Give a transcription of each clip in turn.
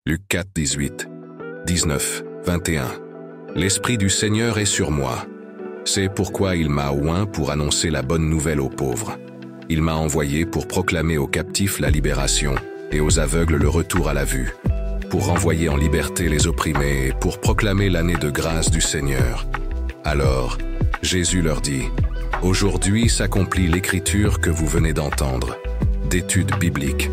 Luc 4, 18, 19, 21. L'Esprit du Seigneur est sur moi. C'est pourquoi il m'a oint pour annoncer la bonne nouvelle aux pauvres. Il m'a envoyé pour proclamer aux captifs la libération et aux aveugles le retour à la vue, pour renvoyer en liberté les opprimés et pour proclamer l'année de grâce du Seigneur. Alors, Jésus leur dit, « Aujourd'hui s'accomplit l'écriture que vous venez d'entendre. » D'études bibliques.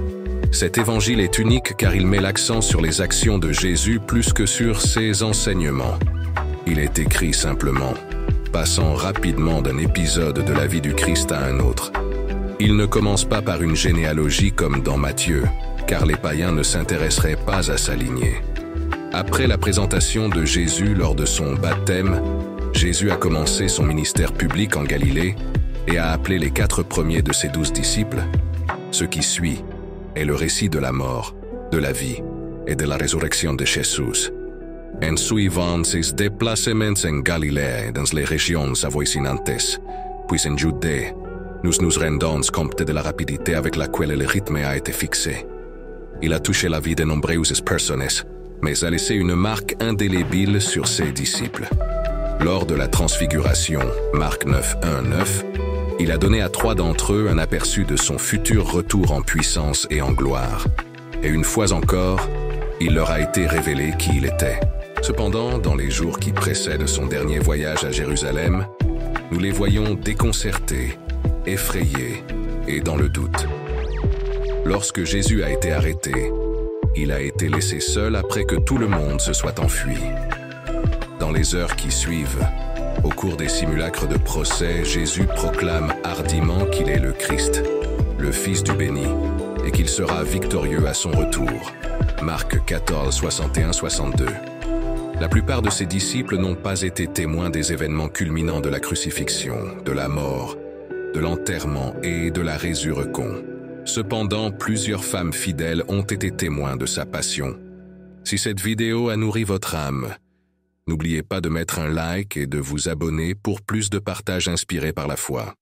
Cet évangile est unique car il met l'accent sur les actions de Jésus plus que sur ses enseignements. Il est écrit simplement, passant rapidement d'un épisode de la vie du Christ à un autre. Il ne commence pas par une généalogie comme dans Matthieu, car les païens ne s'intéresseraient pas à sa lignée. Après la présentation de Jésus lors de son baptême, Jésus a commencé son ministère public en Galilée et a appelé les 4 premiers de ses 12 disciples. Ce qui suit est le récit de la mort, de la vie et de la résurrection de Jésus. En suivant ses déplacements en Galilée et dans les régions avoisinantes, puis en Judée, nous nous rendons compte de la rapidité avec laquelle le rythme a été fixé. Il a touché la vie de nombreuses personnes, mais a laissé une marque indélébile sur ses disciples. Lors de la transfiguration, Marc 9, 1, 9, il a donné à 3 d'entre eux un aperçu de son futur retour en puissance et en gloire. Et une fois encore, il leur a été révélé qui il était. Cependant, dans les jours qui précèdent son dernier voyage à Jérusalem, nous les voyons déconcertés, effrayés et dans le doute. Lorsque Jésus a été arrêté, il a été laissé seul après que tout le monde se soit enfui. Dans les heures qui suivent, au cours des simulacres de procès, Jésus proclame hardiment qu'il est le Christ, le Fils du béni, et qu'il sera victorieux à son retour. Marc 14, 61-62. La plupart de ses disciples n'ont pas été témoins des événements culminants de la crucifixion, de la mort, de l'enterrement et de la résurrection. Cependant, plusieurs femmes fidèles ont été témoins de sa passion. Si cette vidéo a nourri votre âme, n'oubliez pas de mettre un like et de vous abonner pour plus de partages inspirés par la foi.